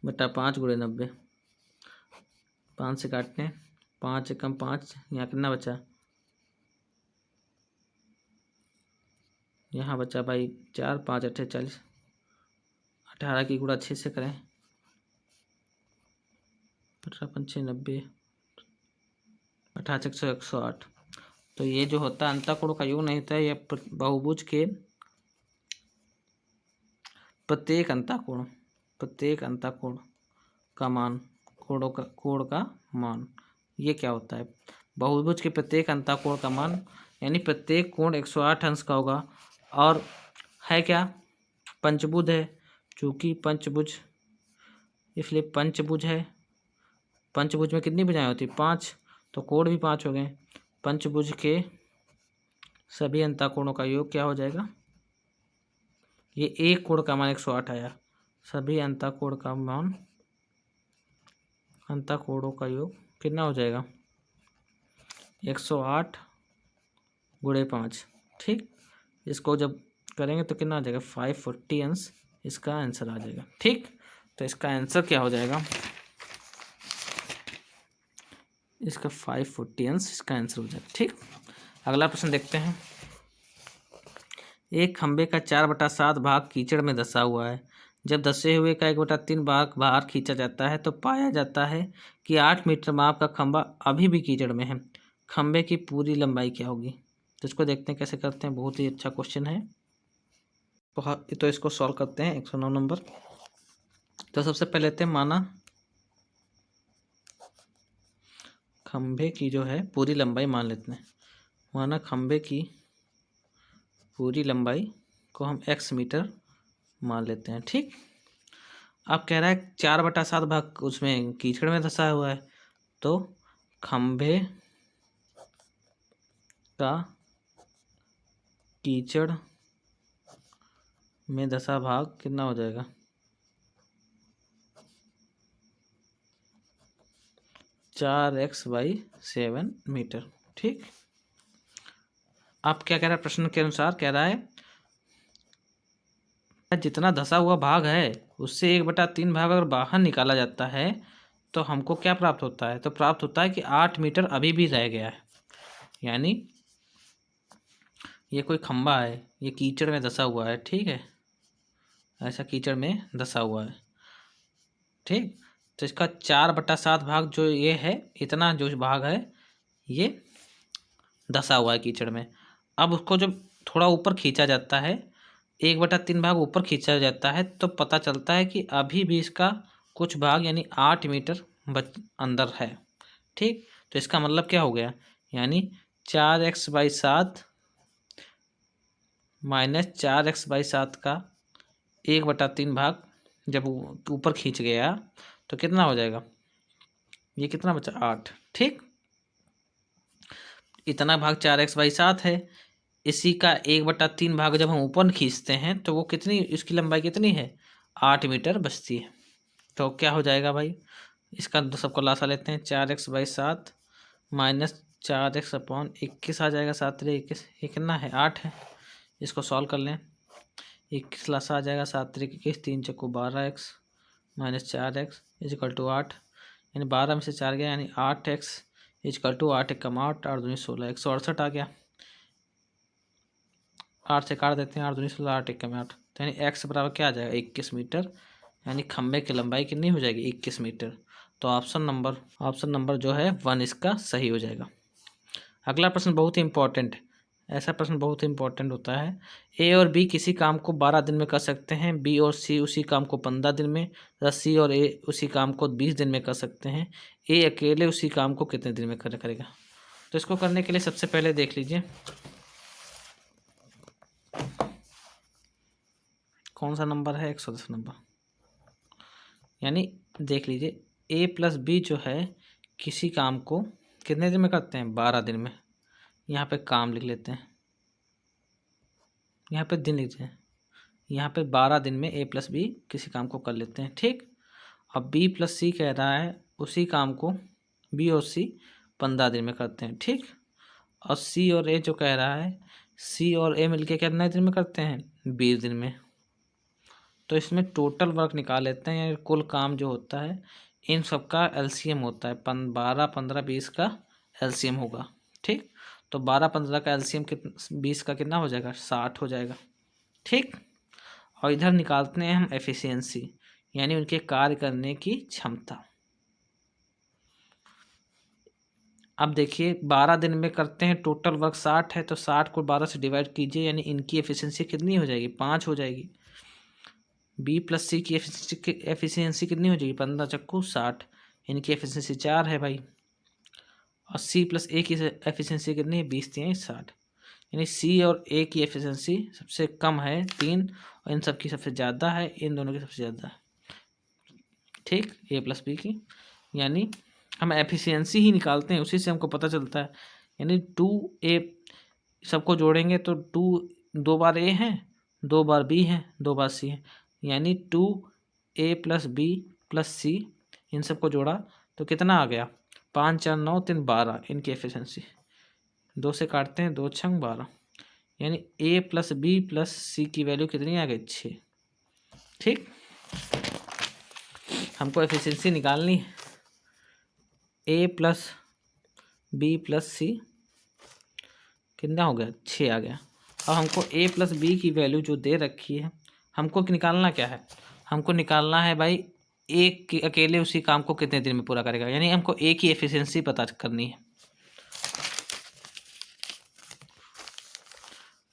बटा 5 गुणे 90। 5 से काटते हैं, 5 एकम 5, यहाँ कितना बचा, यहाँ बचा भाई 4, 5 8 40, 18 की गुणा 6 से करें, 18 पंचे 90, 18 6 108। तो ये जो होता है अंतःकोण का योग नहीं होता है, यह बहुभुज के प्रत्येक अंतःकोण का मान, कोण का मान, ये क्या होता है बहुभुज के प्रत्येक अंतःकोण का मान, यानी प्रत्येक कोण 108 अंश का होगा। और है क्या, पंचभुज है, चूँकि पंचभुज इसलिए पंचभुज है। पंचभुज में कितनी भुजाएं होती 5, तो कोण भी 5 हो गए। पंचभुज के सभी अंतःकोणों का योग क्या हो जाएगा, ये एक कोण का मान 108 आया, सभी अंतःकोण का मान, अंतःकोणों का योग कितना हो जाएगा 108 गुणे 5। ठीक, इसको जब करेंगे तो कितना आ जाएगा 540 अंश, इसका आंसर आ जाएगा। ठीक, तो इसका आंसर क्या हो जाएगा, इसका 540 अंश इसका आंसर हो जाएगा। ठीक, अगला प्रश्न देखते हैं। एक खंबे का 4/7 भाग कीचड़ में धंसा हुआ है। जब धंसे हुए का 1/3 भाग बाहर खींचा जाता है तो पाया जाता है कि 8 मीटर माप का खंबा अभी भी कीचड़ में है। खंबे की पूरी लंबाई क्या होगी, तो इसको देखते हैं कैसे करते हैं। बहुत ही अच्छा क्वेश्चन है, तो इसको सॉल्व करते हैं। 109 नंबर। तो सबसे पहले लेते हैं, माना खंबे की जो है पूरी लंबाई मान लेते हैं। माना खंबे की पूरी लंबाई को हम x मीटर मान लेते हैं। ठीक, अब कह रहा है 4/7 भाग उसमें कीचड़ में धंसा हुआ है, तो खंबे का कीचड़ में धंसा भाग कितना हो जाएगा, 4x/7 मीटर। ठीक, अब क्या कह रहा है, प्रश्न के अनुसार कह रहा है जितना धंसा हुआ भाग है उससे 1/3 भाग अगर बाहर निकाला जाता है तो हमको क्या प्राप्त होता है, तो प्राप्त होता है कि 8 मीटर अभी भी रह गया है। यानी ये कोई खंबा है, ये कीचड़ में धंसा हुआ है। ठीक है, ऐसा कीचड़ में धंसा हुआ है। ठीक, तो इसका 4/7 भाग जो ये है, इतना जो भाग है ये धंसा हुआ है कीचड़ में। अब उसको जब थोड़ा ऊपर खींचा जाता है, 1/3 भाग ऊपर खींचा जाता है, तो पता चलता है कि अभी भी इसका कुछ भाग यानी 8 मीटर अंदर है। ठीक, तो इसका मतलब क्या हो गया, यानी 4x/7 माइनस 4x/7 का 1/3 भाग जब ऊपर खींच गया तो कितना हो जाएगा, ये कितना बचा 8। ठीक, इतना भाग 4x/7 है, इसी का 1/3 भाग जब हम ऊपर खींचते हैं तो वो कितनी, इसकी लंबाई कितनी है 8 मीटर बचती है। तो क्या हो जाएगा भाई, इसका सबको लासा लेते हैं। 4x/7 माइनस 4x/21 आ जाएगा। 7×3=21, ये कितना है 8 है। इसको सॉल्व कर लें। 21 लासा आ जाएगा। 7×3=21, 3×4=12x minus 4x is equal to 8, यानी 12 में से 4 गया, यानी 8x इज इक्वल टू 8×1=8, 8×2=16, 168 आ गया। 8 से काट देते हैं, 8×2=16, 8×1=8, तो यानी x बराबर क्या आ जाएगा 21 मीटर, यानी खंबे की लंबाई कितनी हो जाएगी 21 मीटर। तो ऑप्शन नंबर जो है 1 इसका सही हो जाएगा। अगला प्रश्न बहुत ही इंपॉर्टेंट है। ऐसा प्रश्न बहुत ही इंपॉर्टेंट होता है। ए और बी किसी काम को 12 दिन में कर सकते हैं, बी और सी उसी काम को 15 दिन में, तथा सी और ए उसी काम को 20 दिन में कर सकते हैं। ए अकेले उसी काम को कितने दिन में करेगा। तो इसको करने के लिए सबसे पहले देख लीजिए कौन सा नंबर है 110 नंबर, यानी देख लीजिए ए प्लस बी जो है किसी काम को कितने दिन में करते हैं 12 दिन में। यहाँ पे काम लिख लेते हैं, यहाँ पे दिन लिखते हैं, यहाँ पे 12 दिन में ए प्लस बी किसी काम को कर लेते हैं। ठीक, अब बी प्लस सी कह रहा है उसी काम को बी और सी 15 दिन में करते हैं। ठीक, और सी और ए जो कह रहा है सी और ए मिलके कितने दिन में करते हैं 20 दिन में। तो इसमें टोटल वर्क निकाल लेते हैं, कुल काम जो होता है इन सब का एलसीएम होता है 12, 15, 20 का एलसीएम होगा। ठीक, तो 12, 15 का एलसीएम 20 का कितना हो जाएगा 60 हो जाएगा। ठीक, और इधर निकालते हैं हम एफिशिएंसी, यानी उनके कार्य करने की क्षमता। अब देखिए 12 दिन में करते हैं, टोटल वर्क 60 है, तो 60 को 12 से डिवाइड कीजिए, यानी इनकी एफिशिएंसी कितनी हो जाएगी 5 हो जाएगी। बी प्लस सी की एफिशिएंसी कितनी हो जाएगी 15×60, इनकी एफिशिएंसी 4 है भाई। और सी प्लस ए की एफिशिएंसी कितनी है 20×3=60, यानी सी और ए की एफिशिएंसी सबसे कम है 3, और इन सब की सबसे ज़्यादा है, इन दोनों की सबसे ज़्यादा है। ठीक, ए प्लस बी की, यानी हम एफिशिएंसी ही निकालते हैं, उसी से हमको पता चलता है। यानी 2a सबको जोड़ेंगे तो 2 बार ए है, 2 बार बी है, 2 बार सी है, यानी 2a + b + c, इन सबको जोड़ा तो कितना आ गया 5, 4, 9, 3, 12, इनकी एफिशिएंसी 2 से काटते हैं, 2 × 6 = 12, यानी a + b + c की वैल्यू कितनी आ गई 6। ठीक, हमको एफिशिएंसी निकालनी है, a + b + c कितना हो गया 6 आ गया। अब हमको a + b की वैल्यू जो दे रखी है, हमको निकालना क्या है, हमको निकालना है भाई एक अकेले उसी काम को कितने दिन में पूरा करेगा, यानी हमको ए की एफिशिएंसी पता करनी है।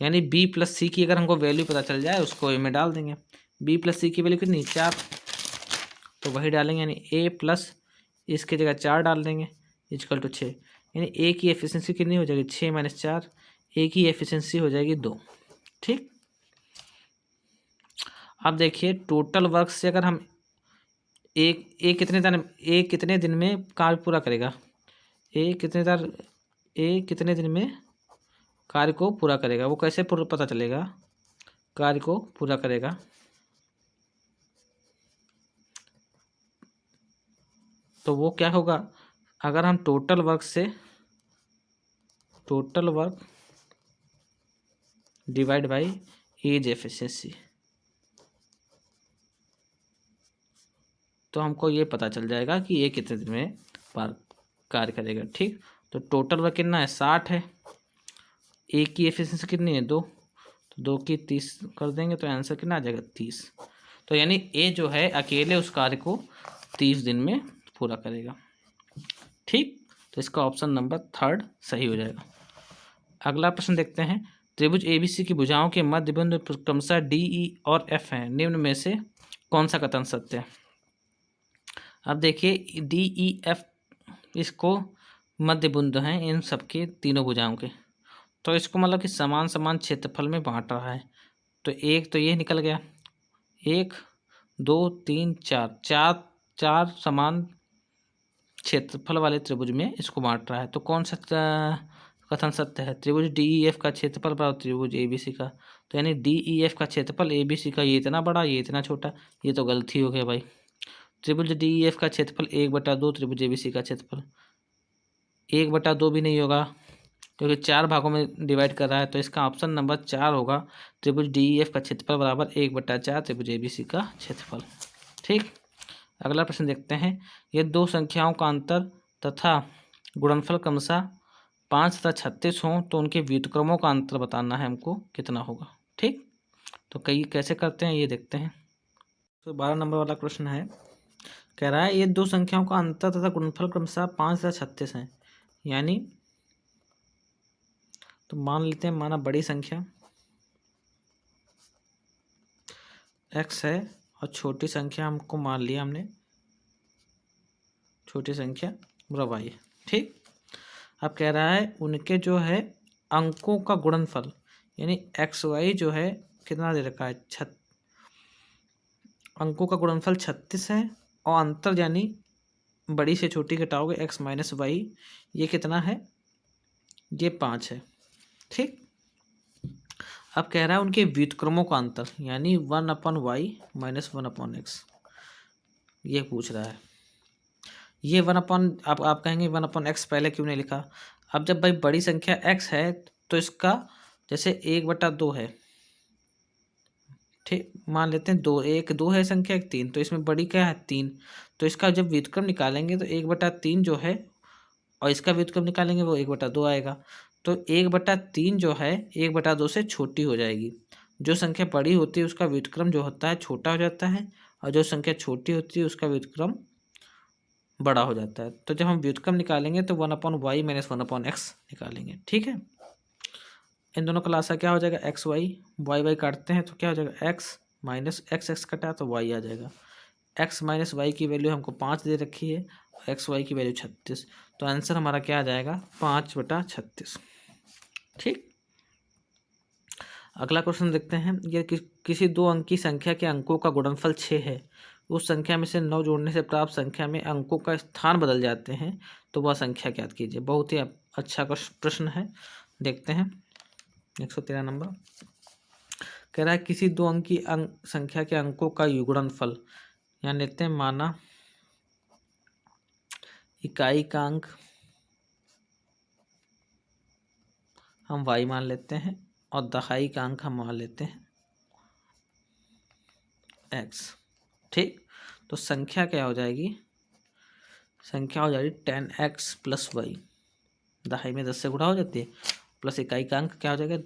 यानी बी प्लस सी की अगर हमको वैल्यू पता चल जाए उसको ए में डाल देंगे। बी प्लस सी की वैल्यू कितनी 4, तो वही डालेंगे, यानी ए प्लस इसकी जगह 4 डाल देंगे इक्वल टू 6, यानी ए की एफिशिएंसी कितनी हो जाएगी 6 - 4, ए की एफिशिएंसी हो जाएगी 2। ठीक, अब देखिए टोटल वर्क से अगर हम ए कितने दिन में कार्य पूरा करेगा, ए कितने दिन में कार्य को पूरा करेगा, वो कैसे पता चलेगा कार्य को पूरा करेगा। तो वो क्या होगा, अगर हम total work divide by A's efficiency, तो हमको ये पता चल जाएगा कि ये कितने दिन में कार्य करेगा। ठीक, तो टोटल वर्क कितना है 60 है, ए की एफिशिएंसी कितनी है 2, तो 2 की 30 कर देंगे तो आंसर कितना आ जाएगा 30। तो यानी ए जो है अकेले उस कार्य को 30 दिन में पूरा करेगा। ठीक, तो इसका ऑप्शन नंबर 3 सही हो जाएगा। अगला प्रश्न देखते हैं, त्रिभुज एबीसी की भुजाओं के मध्य बिंदु क्रमशः डी, ई और एफ हैं, निम्न में से कौन सा कथन सत्य है। अब देखिए डी, ई, एफ इसको मध्य बिंदु हैं इन सबके तीनों भुजाओं के, तो इसको मतलब कि समान समान क्षेत्रफल में बांट रहा है। तो एक तो ये निकल गया, 1, 2, 3, 4, 4 समान क्षेत्रफल वाले त्रिभुज में इसको बांट रहा है। तो कौन सा कथन सत्य है, त्रिभुज डी, ई, एफ का क्षेत्रफल बराबर त्रिभुज ए बी सी का, तो यानी डी, ई, एफ का क्षेत्रफल ए बी सी का ये इतना बड़ा ये इतना छोटा, ये तो गलती हो गया भाई। त्रिभुज DEF का क्षेत्रफल 1/2 त्रिभुज ABC का क्षेत्रफल 1/2 भी नहीं होगा क्योंकि 4 भागों में डिवाइड कर रहा है, तो इसका ऑप्शन नंबर 4 होगा। त्रिभुज DEF का क्षेत्रफल बराबर 1/4 त्रिभुज ABC का क्षेत्रफल। ठीक, अगला प्रश्न देखते हैं। ये दो संख्याओं का अंतर तथा गुणनफल क्रमशः 5 तथा 36 हों तो उनके व्युत्क्रमों का अंतर बताना है हमको, कितना होगा। ठीक, तो कई कैसे करते हैं ये देखते हैं। तो 12 नंबर वाला प्रश्न है, कह रहा है ये दो संख्याओं का अंतर तथा गुणनफल क्रमशः 5 तथा 36 हैं, यानी तो मान लेते हैं, माना बड़ी संख्या x है और छोटी संख्या हमको मान लिया हमने, छोटी संख्या y है। ठीक, अब कह रहा है उनके जो है अंकों का गुणनफल यानी xy जो है कितना दे रखा है, अंकों का गुणनफल 36 है और अंतर यानी बड़ी से छोटी घटाओगे x माइनस वाई, ये कितना है, ये 5 है। ठीक, अब कह रहा है उनके व्युत्क्रमों का अंतर यानी 1/y माइनस 1/x, ये पूछ रहा है। ये 1 आप कहेंगे 1/x पहले क्यों नहीं लिखा। अब जब भाई बड़ी संख्या x है तो इसका जैसे 1/2 है, ठीक, मान लेते हैं 2 है संख्या, 3, तो इसमें बड़ी क्या है 3, तो इसका जब व्युत्क्रम निकालेंगे तो 1/3 जो है और इसका व्युत्क्रम निकालेंगे वो 1/2 आएगा। तो 1/3 जो है 1/2 से छोटी हो जाएगी। जो संख्या बड़ी होती है उसका व्युत्क्रम जो होता है छोटा हो जाता है और जो संख्या छोटी होती है उसका व्युत्क्रम बड़ा हो जाता है। तो जब हम व्युत्क्रम निकालेंगे तो 1/y माइनस 1/x निकालेंगे। ठीक है, इन दोनों का लासा क्या हो जाएगा, एक्स वाई काटते हैं तो क्या हो जाएगा, x माइनस x कटा तो y आ जाएगा। x माइनस वाई की वैल्यू हमको 5 दे रखी है और एक्स वाई की वैल्यू 36, तो आंसर हमारा क्या आ जाएगा, 5/36। ठीक, अगला क्वेश्चन देखते हैं। ये किसी 2 अंकी संख्या के अंकों का गुणनफल 6 है, उस संख्या में से 9 जोड़ने से प्राप्त संख्या में अंकों का स्थान बदल जाते हैं, तो वह संख्या ज्ञात कीजिए। बहुत ही अच्छा प्रश्न है, देखते हैं। 113 नंबर कह रहा है किसी 2 अंकी संख्या के अंकों का गुणनफल, यहाँ लेते हैं माना इकाई का अंक हम y मान लेते हैं और दहाई का अंक हम मान लेते हैं x। ठीक, तो संख्या क्या हो जाएगी, संख्या हो जाएगी 10x प्लस वाई, दहाई में 10 से गुणा हो जाती है, प्लस इकाई का अंक क्या हो जाएगा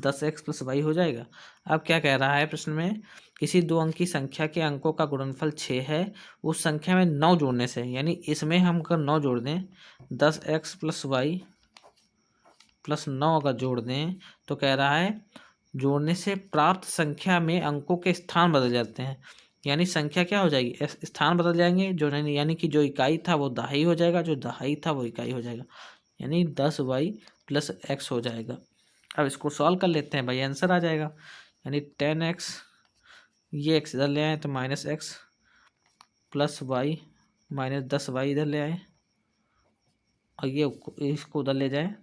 10x प्लस वाई हो जाएगा। अब क्या कह रहा है प्रश्न में, किसी 2 अंकी संख्या के अंकों का गुणनफल 6 है, उस संख्या में 9 जोड़ने से, यानी इसमें हम अगर 9 जोड़ दें 10x प्लस वाई प्लस 9 अगर जोड़ दें तो कह रहा है जोड़ने से प्राप्त संख्या में अंकों के स्थान बदल जाते हैं, यानी संख्या क्या हो जाएगी, स्थान बदल जाएंगे, जो यानी कि जो इकाई था वो दहाई हो जाएगा, जो दहाई था वो इकाई हो जाएगा, यानी 10y प्लस x हो जाएगा। अब इसको सॉल्व कर लेते हैं भाई, आंसर आ जाएगा, यानी 10x, ये x इधर ले आए तो minus x plus y minus 10y इधर ले आए और ये इसको उधर ले जाए,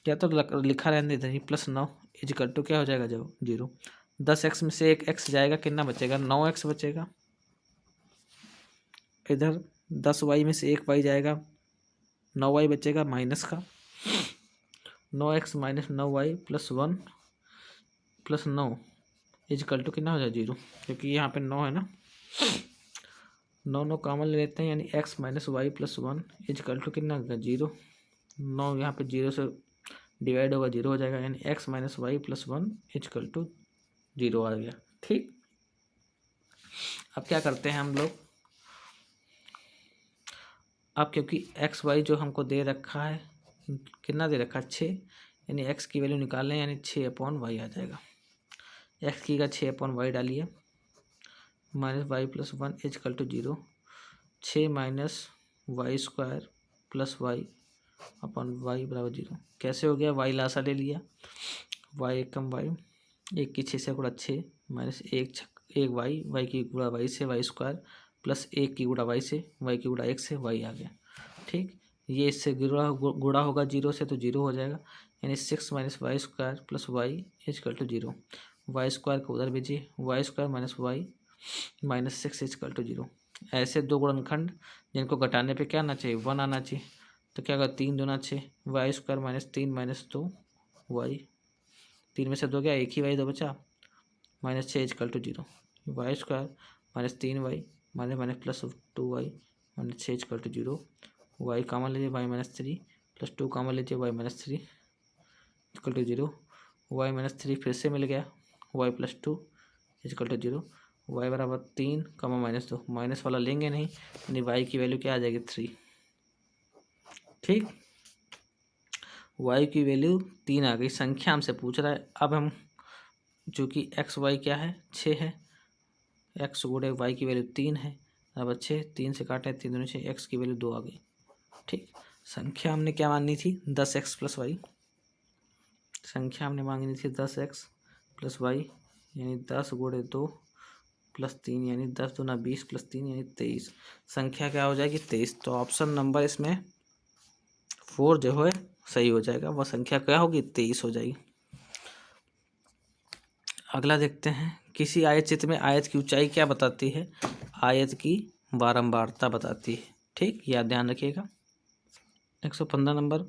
क्या तो लिखा रहने इधर ही प्लस 9 इजिकल टू क्या हो जाएगा जब 0। 10x में से एक x जाएगा, कितना बचेगा, 9x बचेगा। इधर 10y में से एक y जाएगा, 9y बचेगा माइनस का, 9x minus 9y plus 1 plus 9 equal to कितना हो जाए 0, क्योंकि यहाँ पे 9 है ना, 9 कॉमन ले लेते हैं, यानी x minus y plus 1 equal to कितना होगा 0। 9 यहाँ पे 0 से डिवाइड होगा 0 हो जाएगा, यानी x minus y plus 1 equal to 0 आ गया। ठीक, अब क्या करते हैं हम लोग, अब क्योंकि एक्स वाई जो हमको दे रखा है, कितना दे रखा है 6, यानी x की वैल्यू निकाल लें, यानी 6/y आ जाएगा। x की का 6/y डालिए, minus y plus 1 equal to 0, 6 minus y square plus y upon y बराबर 0। कैसे हो गया, वाई लासा ले लिया, वाई एक कम वाई, 1 की 6 से गुणा 6 माइनस 1 वाई की गुणा वाई से वाई स्क्वायर प्लस 1 की गुणा वाई से वाई की गुणा 1 से वाई आ गया। ठीक, ये इससे गुणा होगा 0 से तो 0 हो जाएगा, यानी 6 minus y square plus y equal to 0। Y square को उधर भेजिए, y square minus y minus 6 equal to 0। ऐसे दो गुणनखंड जिनको घटाने पे क्या आना चाहिए, 1 आना चाहिए। तो क्या होगा, 3 दूना 6, वाई स्क्वायर -3 -2 वाई, 3 में से 2 गया, एक ही वाई 2 बचा, -6 = 0। Y square -3 y minus +2 y -6 = 0। Y common लीजिए, वाई -3 +2 कॉमन लीजिए, वाई -3 = 0। वाई -3 फिर से मिल गया, वाई +2 = 0। वाई बराबर 3 -2, माइनस वाला लेंगे नहीं, यानी वाई की वैल्यू क्या आ जाएगी, 3। ठीक, वाई की वैल्यू 3 आ गई। संख्या हमसे पूछ रहा है। अब हम चूँकि एक्स वाई क्या है, 6 है, एक्स गुणे वाई की वैल्यू 3 है, अब 6, 3 से काटे 3 दूनी 6, एक्स की वैल्यू 2 आ गई। ठीक, संख्या हमने क्या माननी थी, 10x + वाई। संख्या हमने मांगनी थी 10x + वाई, यानी 10 गुणे 2 + 3, यानी 10 दूना 20 + 3 यानी 23। संख्या क्या हो जाएगी, 23। तो ऑप्शन नंबर इसमें 4 जो है सही हो जाएगा, वह संख्या क्या होगी, 23 हो जाएगी। अगला देखते हैं, किसी आयत चित्र में आयत की ऊंचाई क्या बताती है, आयत की बारंबारता बताती है। ठीक, यह ध्यान रखिएगा। 115 नंबर,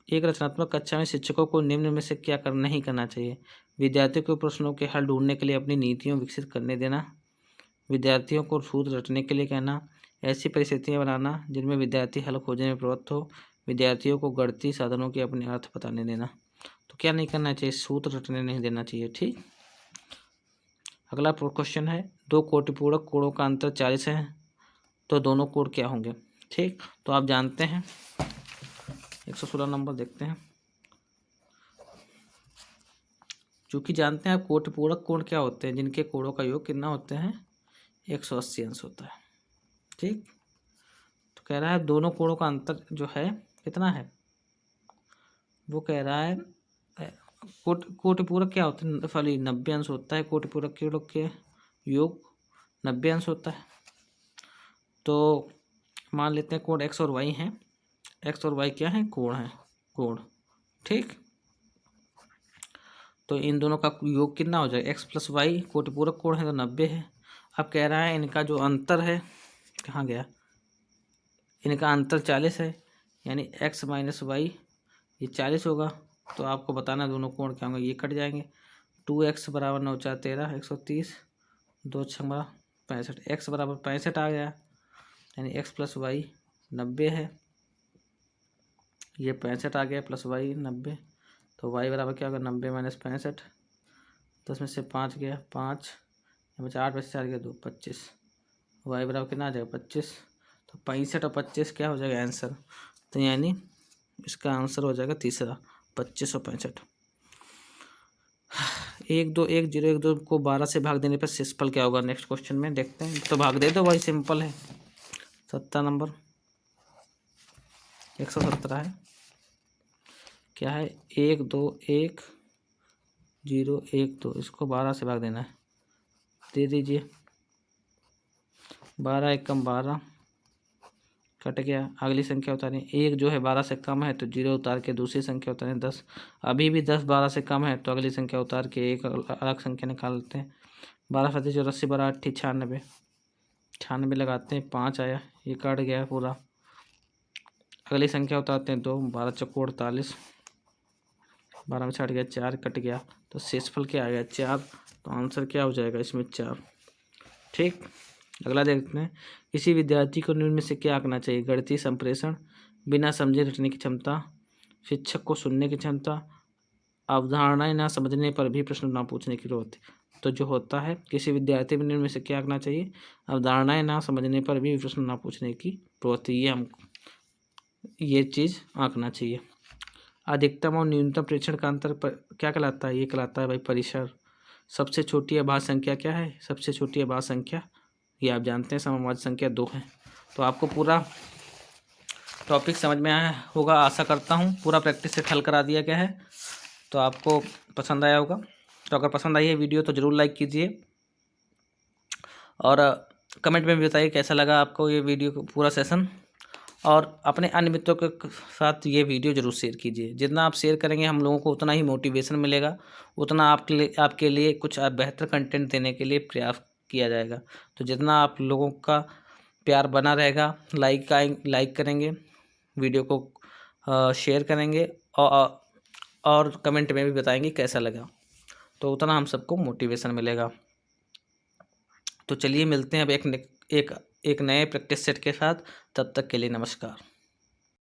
एक रचनात्मक कक्षा में शिक्षकों को निम्न में से क्या नहीं करना चाहिए, विद्यार्थियों को प्रश्नों के हल ढूंढने के लिए अपनी नीतियों विकसित करने देना, विद्यार्थियों को सूत्र रटने के लिए कहना, ऐसी परिस्थितियां बनाना जिनमें विद्यार्थी हल खोजने में प्रवृत्त हो, विद्यार्थियों को गणितीय साधनों के अपने अर्थ बताने देना। तो क्या नहीं करना चाहिए, सूत्र रटने नहीं देना चाहिए। ठीक, अगला क्वेश्चन है, दो कोटिपूरक कोणों का अंतर 40 है, तो दोनों कोण क्या होंगे। ठीक, तो आप जानते हैं, 116 नंबर देखते हैं। चूँकि जानते हैं आप कोटिपूरक कोण क्या होते हैं, जिनके कोणों का योग कितना होते हैं, 180 अंश होता है। ठीक, तो कह रहा है दोनों कोणों का अंतर जो है कितना है, वो कह रहा है कोटिपूरक क्या होता है, सॉरी 90 अंश होता है। कोटिपूरक के योग 90 अंश होता है। तो मान लेते हैं कोण एक्स और वाई हैं, एक्स और वाई क्या है, कोण है, कोण। ठीक, तो इन दोनों का योग कितना हो जाएगा, एक्स + वाई, कोटिपूरक कोण है तो 90 है। अब कह रहा है इनका जो अंतर है, कहाँ गया, इनका अंतर 40 है, यानी एक्स - वाई ये 40 होगा। तो आपको बताना दोनों कोण क्या होंगे, ये कट जाएंगे। 2x = 9 × 4 = 13, 130, 2 × 6 = 65, x = 65 आ गया, यानी x + वाई 90 है, ये 65 आ गया, प्लस वाई 90। तो y बराबर क्या होगा, 90 - 65, 10 में से 5 गया, 5 बचा, 8 में से 4 गया 2, 25। y बराबर कितना आ जाएगा, 25। तो 65 और 25 क्या हो जाएगा आंसर, तो यानी इसका आंसर हो जाएगा तीसरा, 25 और 65। 1 2 1 0 1 2 को 12 से भाग देने पर शेषफल क्या होगा, नेक्स्ट क्वेश्चन में देखते हैं। तो भाग दे दो भाई, सिंपल है। 70 नंबर, 117 है, क्या है, 1 2 1 0 1 2, इसको 12 से भाग देना है, दे दीजिए। 12 × 12 कट गया, अगली संख्या उतारें। 1 जो है 12 से कम है तो 0 उतार के दूसरी संख्या उतारें, 10। अभी भी 10 12 से कम है तो अगली संख्या उतार के एक अलग संख्या निकाल लेते हैं। 12 × 84 = 8 96, 96 लगाते हैं, 5 आया, ये कट गया पूरा। अगली संख्या उतारते हैं 2, 12 × 4 = 48, 12 में 60 गया, 4 कट गया, तो शेषफल क्या आ गया, 4। तो आंसर क्या हो जाएगा इसमें, 4। ठीक, अगला देखते हैं, किसी विद्यार्थी को निम्न में से क्या आंकना चाहिए, गणितीय संप्रेषण, बिना समझे रटने की क्षमता, शिक्षक को सुनने की क्षमता, अवधारणाएं ना समझने पर भी प्रश्न ना पूछने की जरूरत। तो जो होता है, किसी विद्यार्थी को निम्न में से क्या आंकना चाहिए, अवधारणाएं ना समझने पर भी प्रश्न ना पूछने की प्रवृत्ति, ये हमको ये चीज़ आंकना चाहिए। अधिकतम और न्यूनतम प्रेक्षण का अंतर क्या कहलाता है, ये कहलाता है भाई परिसर। सबसे छोटी अभाज्य संख्या क्या है, सबसे छोटी अभाज्य संख्या ये आप जानते हैं, समअभाज्य संख्या 2 है। तो आपको पूरा टॉपिक समझ में आया होगा, आशा करता हूँ। पूरा प्रैक्टिस से हल करा दिया गया है, तो आपको पसंद आया होगा। तो अगर पसंद आई है वीडियो तो ज़रूर लाइक कीजिए, और कमेंट में भी बताइए कैसा लगा आपको ये वीडियो पूरा सेशन। और अपने अन्य मित्रों के साथ ये वीडियो जरूर शेयर कीजिए। जितना आप शेयर करेंगे हम लोगों को उतना ही मोटिवेशन मिलेगा, उतना आपके लिए कुछ बेहतर कंटेंट देने के लिए प्रयास किया जाएगा। तो जितना आप लोगों का प्यार बना रहेगा, लाइक करेंगे, वीडियो को शेयर करेंगे और कमेंट में भी बताएंगे कैसा लगा, तो उतना हम सबको मोटिवेशन मिलेगा। तो चलिए मिलते हैं अब एक नए प्रैक्टिस सेट के साथ। तब तक के लिए नमस्कार।